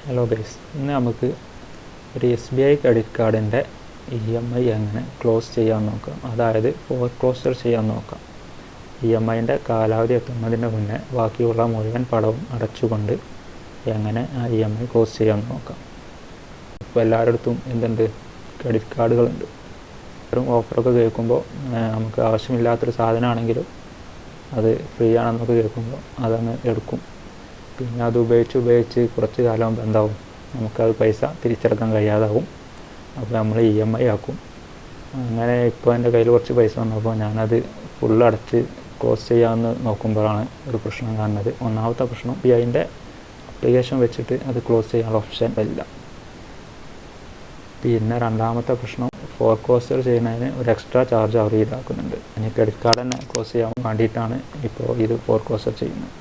Hello guys, ഇന്ന് നമുക്ക് ഒരു SBI ക്രെഡിറ്റ് കാർഡിൻ്റെ EMI എങ്ങനെ ക്ലോസ് ചെയ്യാൻ നോക്കാം. അതായത് ഫോർക്ലോസർ ചെയ്യാൻ നോക്കാം. EMIൻ്റെ കാലാവധി എത്തുന്നതിന് മുന്നേ ബാക്കിയുള്ള മുഴുവൻ പണവും അടച്ചുകൊണ്ട് എങ്ങനെ ആ EMI ക്ലോസ് ചെയ്യാൻ നോക്കാം. ഇപ്പോൾ എല്ലാവരുടെ അടുത്തും എന്തുണ്ട്, ക്രെഡിറ്റ് കാർഡുകളുണ്ട്. ഓഫറൊക്കെ കേൾക്കുമ്പോൾ നമുക്ക് ആവശ്യമില്ലാത്തൊരു സാധനമാണെങ്കിലും അത് ഫ്രീ ആണെന്നൊക്കെ കേൾക്കുമ്പോൾ അതങ്ങ് എടുക്കും. പിന്നെ അത് ഉപയോഗിച്ച് കുറച്ച് കാലം എന്താവും, നമുക്കത് പൈസ തിരിച്ചടക്കാൻ കഴിയാതാവും. അപ്പോൾ നമ്മൾ EMI ആക്കും. അങ്ങനെ ഇപ്പോൾ എൻ്റെ കയ്യിൽ കുറച്ച് പൈസ വന്നപ്പോൾ ഞാനത് ഫുള്ള് അടച്ച് ക്ലോസ് ചെയ്യാമെന്ന് നോക്കുമ്പോഴാണ് ഒരു പ്രശ്നം കാണുന്നത്. ഒന്നാമത്തെ പ്രശ്നം, അതിൻ്റെ അപ്ലിക്കേഷൻ വെച്ചിട്ട് അത് ക്ലോസ് ചെയ്യാനുള്ള ഓപ്ഷൻ ഇല്ല. പിന്നെ രണ്ടാമത്തെ പ്രശ്നം, ഫോർക്ലോസർ ചെയ്യുന്നതിന് ഒരു എക്സ്ട്രാ ചാർജ് അവർ ഈടാക്കുന്നുണ്ട്. ഇനി ക്രെഡിറ്റ് കാർഡ് തന്നെ ക്ലോസ് ചെയ്യാൻ വേണ്ടിയിട്ടാണ് ഇപ്പോൾ ഇത് ഫോർക്ലോസർ ചെയ്യുന്നത്.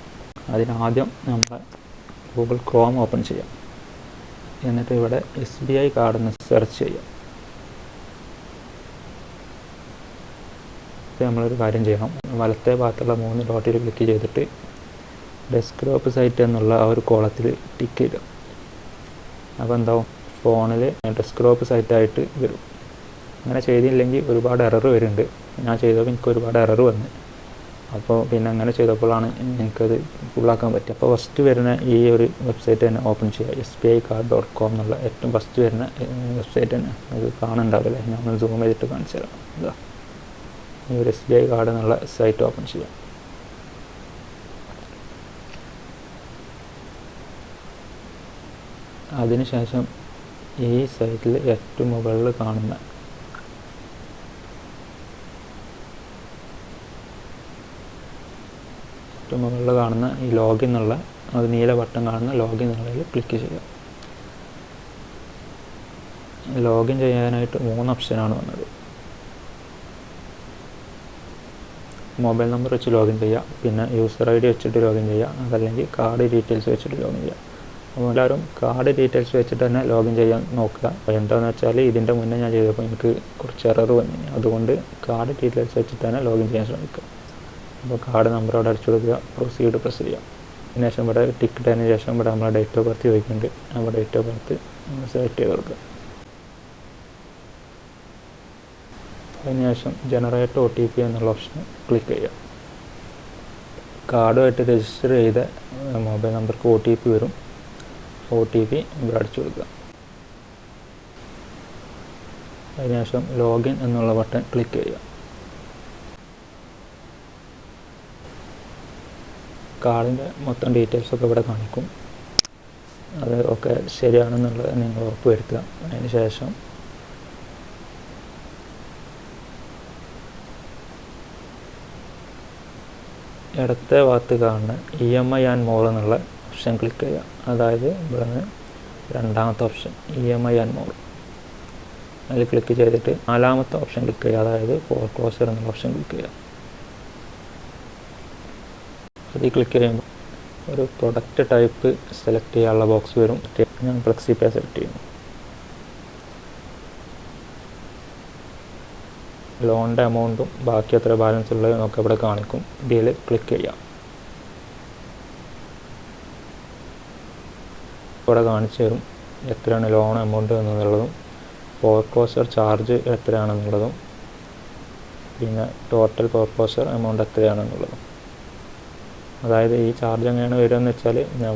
അതിനാദ്യം നമ്മൾ ഗൂഗിൾ ക്രോം ഓപ്പൺ ചെയ്യാം. എന്നിട്ട് ഇവിടെ SBI കാർഡ് എന്ന് സെർച്ച് ചെയ്യാം. നമ്മളൊരു കാര്യം ചെയ്യണം, വലത്തെ ഭാഗത്തുള്ള 3 ഡോട്ടിൽ ക്ലിക്ക് ചെയ്തിട്ട് ഡെസ്ക്ടോപ്പ് സൈറ്റ് എന്നുള്ള ആ ഒരു കോളത്തിൽ ടിക്ക് ചെയ്യുക. അപ്പോൾ എന്താവും, ഫോണിൽ ഡെസ്ക്ടോപ്പ് സൈറ്റായിട്ട് വരും. അങ്ങനെ ചെയ്തില്ലെങ്കിൽ ഒരുപാട് എറർ വരുന്നുണ്ട്. ഞാൻ ചെയ്തപ്പോൾ എനിക്ക് ഒരുപാട് എറർ വന്നു. അപ്പോൾ പിന്നെ അങ്ങനെ ചെയ്തപ്പോഴാണ് എനിക്കത് ഫുള്ളാക്കാൻ പറ്റുക. അപ്പോൾ ഫസ്റ്റ് വരുന്ന ഈ ഒരു വെബ്സൈറ്റ് തന്നെ ഓപ്പൺ ചെയ്യുക. SBIcard.com എന്നുള്ള ഏറ്റവും ഫസ്റ്റ് വരുന്ന വെബ്സൈറ്റ് തന്നെ. അത് കാണുന്നുണ്ടാവില്ലേ, നമ്മൾ സൂം ചെയ്തിട്ട് കാണിച്ചു തരാം. ഇതാ ഈ ഒരു SBI കാർഡ് എന്നുള്ള സൈറ്റ് ഓപ്പൺ ചെയ്യാം. അതിനുശേഷം ഈ സൈറ്റിൽ ഏറ്റവും മുകളിൽ കാണുന്ന ഈ ലോഗിൻ എന്നുള്ള അത് നീല ബട്ടൺ കാണുന്ന ലോഗിൻ എന്നുള്ളതിൽ ക്ലിക്ക് ചെയ്യുക. ലോഗിൻ ചെയ്യാനായിട്ട് 3 ഓപ്ഷനാണ് വന്നത്. മൊബൈൽ നമ്പർ വെച്ച് ലോഗിൻ ചെയ്യുക, പിന്നെ യൂസർ ID വെച്ചിട്ട് ലോഗിൻ ചെയ്യുക, അതല്ലെങ്കിൽ കാർഡ് ഡീറ്റെയിൽസ് വെച്ചിട്ട് ലോഗിൻ ചെയ്യുക. അപ്പോൾ എല്ലാവരും കാർഡ് ഡീറ്റെയിൽസ് വെച്ചിട്ട് തന്നെ ലോഗിൻ ചെയ്യാൻ നോക്കുക. എന്താണെന്ന് വെച്ചാൽ ഇതിൻ്റെ മുന്നേ ഞാൻ ചെയ്തപ്പോൾ എനിക്ക് കുറച്ച് എറർ വന്നു. അതുകൊണ്ട് കാർഡ് ഡീറ്റെയിൽസ് വെച്ചിട്ട് തന്നെ ലോഗിൻ ചെയ്യാൻ ശ്രമിക്കുക. അപ്പോൾ കാർഡ് നമ്പർ അവിടെ അടിച്ചു കൊടുക്കുക, പ്രൊസീഡ് പ്രസ് ചെയ്യുക. അതിനുശേഷം ഇവിടെ ടിക്ക് ഇട്ടതിന് ശേഷം ഇവിടെ നമ്മളെ ഡേറ്റ് ഓഫ് ബർത്ത് ചോദിക്കുന്നുണ്ട്. നമ്മുടെ ഡേറ്റ് ഓഫ് ബർത്ത് സെലക്ട് ചെയ്ത് കൊടുക്കുക. അതിനുശേഷം ജനറേറ്റ് OTP എന്നുള്ള ഓപ്ഷൻ ക്ലിക്ക് ചെയ്യുക. കാർഡുമായിട്ട് രജിസ്റ്റർ ചെയ്ത മൊബൈൽ നമ്പർക്ക് OTP വരും. OTP ഇവിടെ അടിച്ചു കൊടുക്കുക. അതിനുശേഷം ലോഗിൻ എന്നുള്ള ബട്ടൺ ക്ലിക്ക് ചെയ്യുക. കാർഡിൻ്റെ മൊത്തം ഡീറ്റെയിൽസൊക്കെ ഇവിടെ കാണിക്കും. അത് ഒക്കെ ശരിയാണെന്നുള്ളത് നിങ്ങൾ ഉറപ്പ് വരുത്തുക. അതിന് ശേഷം ഇടത്തെ ഭാഗത്ത് കാണുന്ന EMI ആൻഡ് മോർ എന്നുള്ള ഓപ്ഷൻ ക്ലിക്ക് ചെയ്യുക. അതായത് ഇവിടെ നിന്ന് രണ്ടാമത്തെ ഓപ്ഷൻ EMI ആൻഡ് മോർ, അതിൽ ക്ലിക്ക് ചെയ്തിട്ട് 4ാമത്തെ ഓപ്ഷൻ ക്ലിക്ക് ചെയ്യുക. അതായത് ഫോർക്ലോസർ എന്നുള്ള ഓപ്ഷൻ ക്ലിക്ക് ചെയ്യുക. അതിൽ ക്ലിക്ക് ചെയ്യുമ്പോൾ ഒരു പ്രൊഡക്റ്റ് ടൈപ്പ് സെലക്ട് ചെയ്യാനുള്ള ബോക്സ് വരും. ഞാൻ ഫ്ലെക്സിപേ സെലക്ട് ചെയ്യുന്നു. ലോണിൻ്റെ എമൗണ്ടും ബാക്കി എത്ര ബാലൻസ് ഉള്ളത് നമുക്ക് ഇവിടെ കാണിക്കും. ഇതിൽ ക്ലിക്ക് ചെയ്യാം. ഇവിടെ കാണിച്ചു തരും എത്രയാണ് ലോൺ എമൗണ്ട് എന്നുള്ളതും ഫോർക്ലോസർ ചാർജ് എത്രയാണെന്നുള്ളതും പിന്നെ ടോട്ടൽ ഫോർക്ലോസർ എമൗണ്ട് എത്രയാണെന്നുള്ളതും. അതായത് ഈ ചാർജ് എങ്ങനെയാണ് വരികയെന്ന് വെച്ചാൽ, ഞാൻ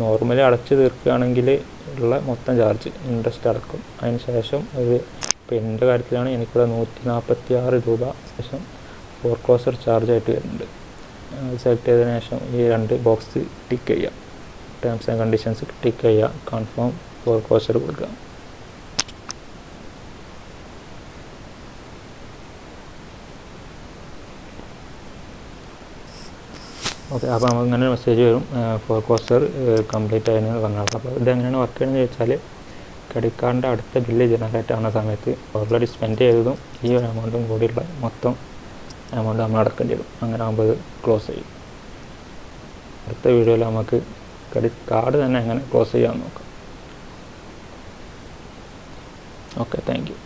നോർമലി അടച്ച് തീർക്കുകയാണെങ്കിൽ ഉള്ള മൊത്തം ചാർജ് ഇൻട്രസ്റ്റ് അടക്കും. അതിന് ശേഷം ഒരു ഇപ്പോൾ എൻ്റെ കാര്യത്തിലാണ് എനിക്കിവിടെ 146 രൂപ ശേഷം ഫോർക്ലോസർ ചാർജായിട്ട് വരുന്നുണ്ട്. അത് സെലക്ട് ചെയ്തതിന് ശേഷം ഈ 2 ബോക്സ് ടിക്ക് ചെയ്യുക. ടേംസ് ആൻഡ് കണ്ടീഷൻസ് ടിക്ക് ചെയ്യുക. കൺഫേം ഫോർക്ലോസർ കൊടുക്കുക. ഓക്കെ, അപ്പോൾ നമുക്ക് ഇങ്ങനെ മെസ്സേജ് വരും, ഫോർക്ലോസർ കംപ്ലീറ്റ് ആയെന്ന് പറഞ്ഞാൽ. അപ്പോൾ ഇതെങ്ങനെയാണ് വർക്ക് ചെയ്യുന്നത് ചോദിച്ചാൽ, ക്രെഡിറ്റ് കാർഡിൻ്റെ അടുത്ത ബില്ല് ജനറേറ്റ് ആവുന്ന സമയത്ത് ഓൾറെഡി സ്പെൻഡ് ചെയ്തതും ഈ ഒരു എമൗണ്ടും കൂടിയുള്ള മൊത്തം എമൗണ്ട് നമ്മൾ അടക്കേണ്ടി വരും. അങ്ങനെ ആകുമ്പോൾ ഇത് ക്ലോസ് ചെയ്യും. അടുത്ത വീഡിയോയിൽ നമുക്ക് ക്രെഡിറ്റ് കാർഡ് തന്നെ എങ്ങനെ ക്ലോസ് ചെയ്യാമെന്ന് നോക്കാം. Okay, thank you.